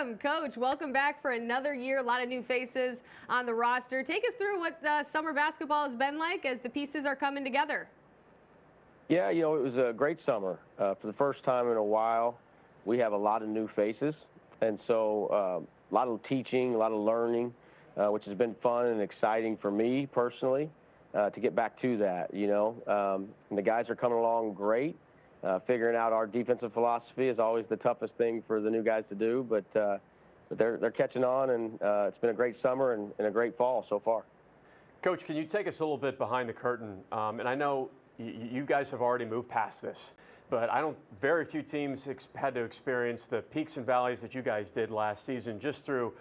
am. Coach, welcome back for another year. A lot of new faces on the roster. Take us through what summer basketball has been like as the pieces are coming together. Yeah, it was a great summer. For the first time in a while, we have a lot of new faces. And so a lot of teaching, a lot of learning, which has been fun and exciting for me personally to get back to that, And the guys are coming along great. Figuring out our defensive philosophy is always the toughest thing for the new guys to do, but they're catching on, and it's been a great summer and a great fall so far. Coach, can you take us a little bit behind the curtain? And I know you guys have already moved past this, but very few teams had to experience the peaks and valleys that you guys did last season, just through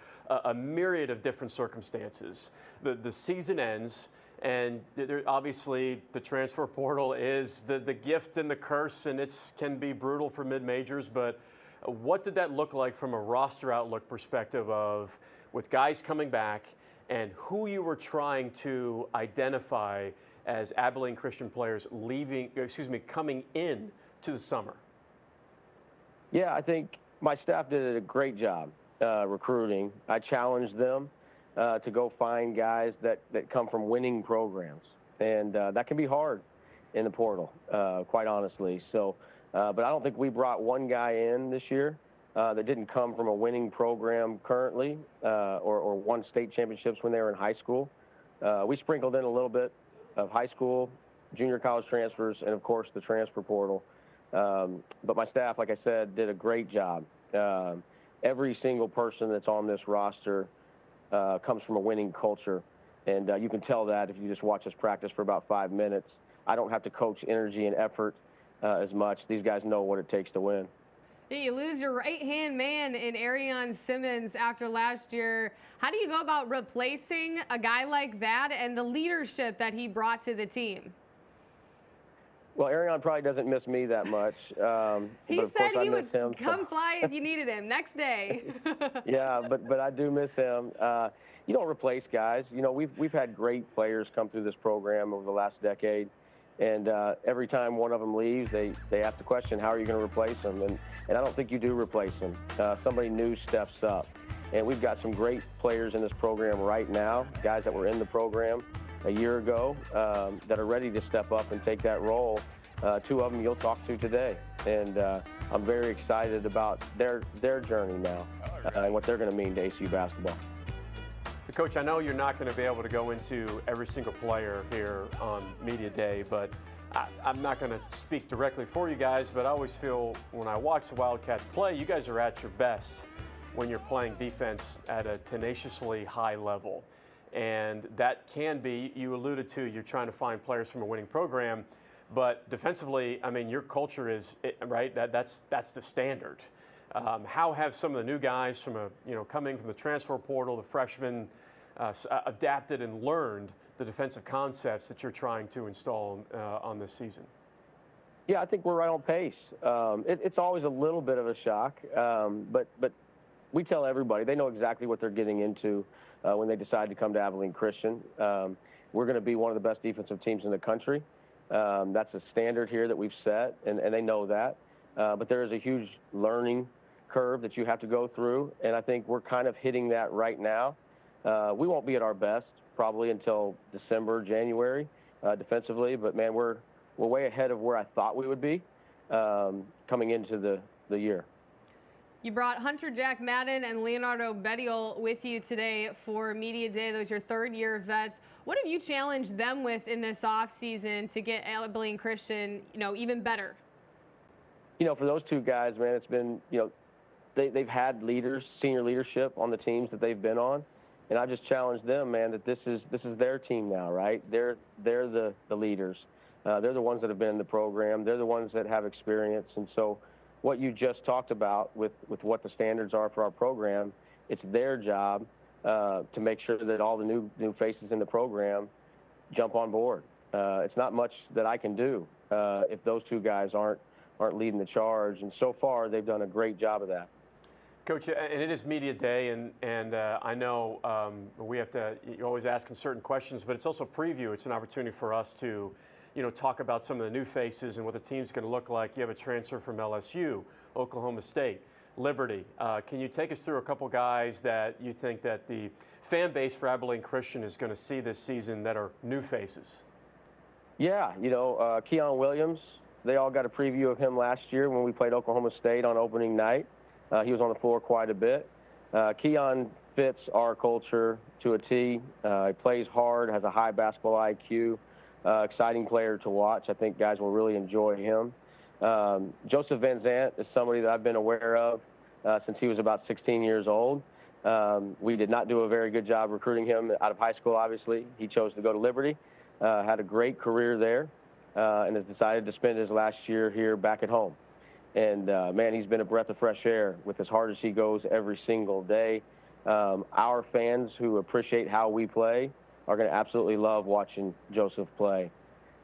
a myriad of different circumstances. The season ends, and obviously the transfer portal is the gift and the curse, and it can be brutal for mid-majors. But what did that look like from a roster outlook perspective with guys coming back and who you were trying to identify as Abilene Christian players coming in to the summer? Yeah, I think my staff did a great job recruiting. I challenged them to go find guys that come from winning programs. And that can be hard in the portal, quite honestly. So, but I don't think we brought one guy in this year that didn't come from a winning program currently or won state championships when they were in high school. We sprinkled in a little bit of high school, junior college transfers, and, of course, the transfer portal. But my staff, like I said, did a great job. Every single person that's on this roster comes from a winning culture, and you can tell that if you just watch us practice for about 5 minutes. I don't have to coach energy and effort as much. These guys know what it takes to win. You lose your right-hand man in Arion Simmons after last year. How do you go about replacing a guy like that and the leadership that he brought to the team? Well, Arion probably doesn't miss me that much. He but of said course he I miss him. would come fly if you needed him next day. Yeah, but I do miss him. You don't replace guys. We've had great players come through this program over the last decade, and every time one of them leaves, they ask the question, how are you going to replace them? And I don't think you do replace them. Somebody new steps up, and we've got some great players in this program right now, guys that were in the program a year ago that are ready to step up and take that role. 2 of them you'll talk to today, and I'm very excited about their journey now and what they're going to mean to ACU basketball. Coach, I know you're not going to be able to go into every single player here on Media Day, but I'm not going to speak directly for you guys, but I always feel when I watch the Wildcats play, you guys are at your best when you're playing defense at a tenaciously high level. And that can be, you alluded to, you're trying to find players from a winning program, but defensively, I mean, your culture is, right, that's the standard. How have some of the new guys coming from the transfer portal, the freshmen, adapted and learned the defensive concepts that you're trying to install on this season? Yeah, I think we're right on pace. It's always a little bit of a shock, but we tell everybody, they know exactly what they're getting into when they decide to come to Abilene Christian. We're going to be one of the best defensive teams in the country. That's a standard here that we've set, and they know that. But there is a huge learning curve that you have to go through, and I think we're kind of hitting that right now. We won't be at our best probably until December, January defensively, but, man, we're way ahead of where I thought we would be coming into the year. You brought Hunter Jack Madden and Leonardo Bettiol with you today for Media Day. Those are your third-year vets. What have you challenged them with in this offseason to get Abilene Christian, even better? For those 2 guys, man, it's been, they've had leaders, senior leadership on the teams that they've been on, and I just challenged them, man, that this is their team now, right? They're the leaders. They're the ones that have been in the program. They're the ones that have experience, and so what you just talked about with what the standards are for our program, it's their job to make sure that all the new faces in the program jump on board. It's not much that I can do if those 2 guys aren't leading the charge, and so far they've done a great job of that. Coach, and it is Media Day, and I know you're always asking certain questions, but it's also preview. It's an opportunity for us to talk about some of the new faces and what the team's going to look like. You have a transfer from LSU, Oklahoma State. Liberty. Can you take us through a couple guys that you think that the fan base for Abilene Christian is going to see this season that are new faces? Yeah, Keon Williams, they all got a preview of him last year when we played Oklahoma State on opening night. He was on the floor quite a bit. Keon fits our culture to a T. He plays hard, has a high basketball IQ, exciting player to watch. I think guys will really enjoy him. Joseph Van Zant is somebody that I've been aware of since he was about 16 years old. We did not do a very good job recruiting him out of high school, obviously. He chose to go to Liberty, had a great career there, and has decided to spend his last year here back at home. And, man, he's been a breath of fresh air with as hard as he goes every single day. Our fans who appreciate how we play are going to absolutely love watching Joseph play.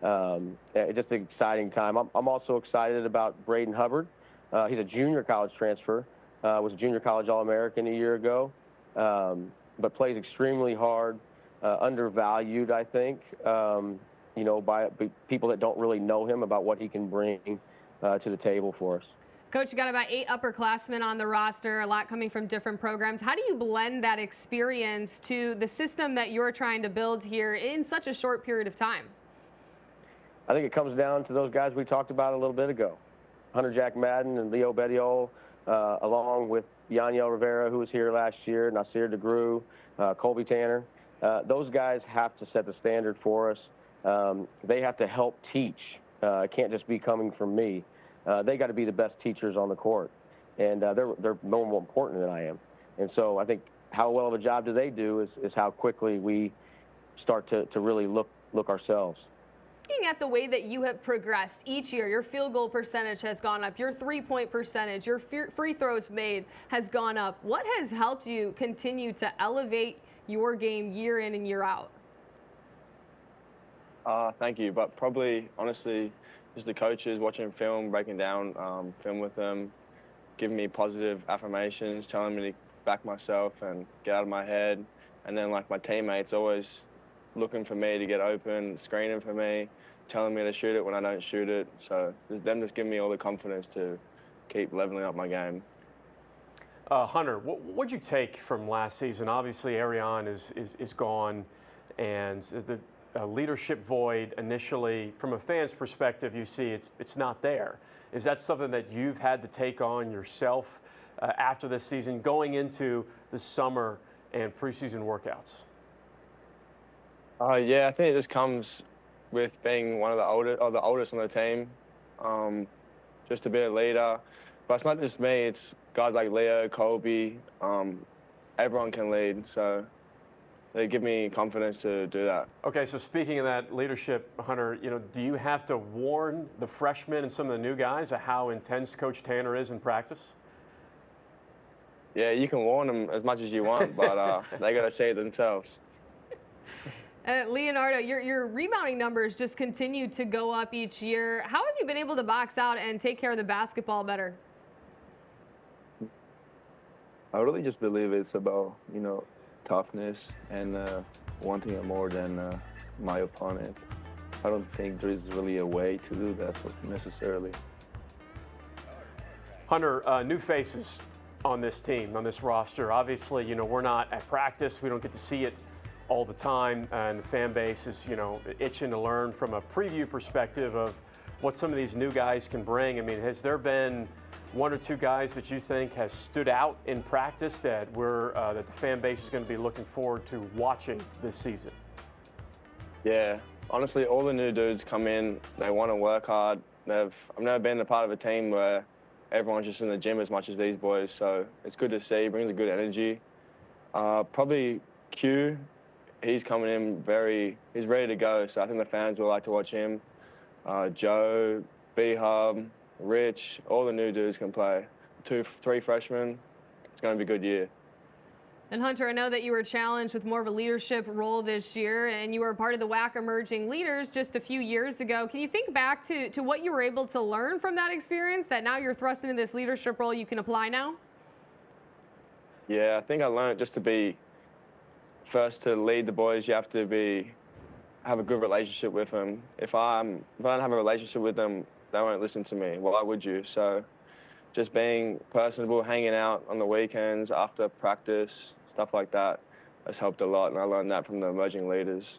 Just an exciting time. I'm also excited about Braden Hubbard. He's a junior college transfer, was a junior college All-American a year ago, but plays extremely hard, undervalued, I think, by people that don't really know him about what he can bring to the table for us. Coach, you got about 8 upperclassmen on the roster, a lot coming from different programs. How do you blend that experience to the system that you're trying to build here in such a short period of time? I think it comes down to those guys we talked about a little bit ago. Hunter Jack Madden and Leo Bettiol, along with Yaniel Rivera, who was here last year, Nasir DeGrew, Colby Tanner. Those guys have to set the standard for us. They have to help teach. It can't just be coming from me. They got to be the best teachers on the court, and they're more important than I am. And so I think how well of a job do they do is how quickly we start to really look ourselves. Looking at the way that you have progressed each year, your field goal percentage has gone up, your three-point percentage, your free throws made has gone up. What has helped you continue to elevate your game year in and year out? Thank you, but probably, honestly, just the coaches, watching film, breaking down film with them, giving me positive affirmations, telling me to back myself and get out of my head. And then, like, my teammates always looking for me to get open, screening for me, telling me to shoot it when I don't shoot it. So them just giving me all the confidence to keep leveling up my game. Hunter, what'd you take from last season? Obviously, Arion is gone, and the leadership void initially, from a fan's perspective, you see it's not there. Is that something that you've had to take on yourself after this season, going into the summer and preseason workouts? Yeah, I think it just comes with being one of the oldest on the team, just to be a leader. But it's not just me; it's guys like Leo, Colby. Everyone can lead, so they give me confidence to do that. Okay, so speaking of that leadership, Hunter, do you have to warn the freshmen and some of the new guys of how intense Coach Tanner is in practice? Yeah, you can warn them as much as you want, but they got to see it themselves. Leonardo, your rebounding numbers just continue to go up each year. How have you been able to box out and take care of the basketball better? I really just believe it's about, toughness and wanting it more than my opponent. I don't think there is really a way to do that necessarily. Hunter, new faces on this team, on this roster. Obviously, we're not at practice. We don't get to see it all the time, and the fan base is, itching to learn from a preview perspective of what some of these new guys can bring. I mean, has there been one or two guys that you think has stood out in practice that that the fan base is going to be looking forward to watching this season? Yeah, honestly, all the new dudes come in, they want to work hard. I've never been a part of a team where everyone's just in the gym as much as these boys, so it's good to see. He brings a good energy. Probably Q, he's coming in he's ready to go, so I think the fans will like to watch him. Joe, B-Hub, Rich, all the new dudes can play. 2-3 freshmen, it's going to be a good year. And Hunter, I know that you were challenged with more of a leadership role this year, and you were part of the WAC Emerging Leaders just a few years ago. Can you think back to what you were able to learn from that experience that now you're thrust into this leadership role you can apply now? Yeah, I think I learned just to be first to lead the boys. You have to have a good relationship with them. If I don't have a relationship with them, they won't listen to me. Why would you? So just being personable, hanging out on the weekends after practice, stuff like that has helped a lot, and I learned that from the emerging leaders.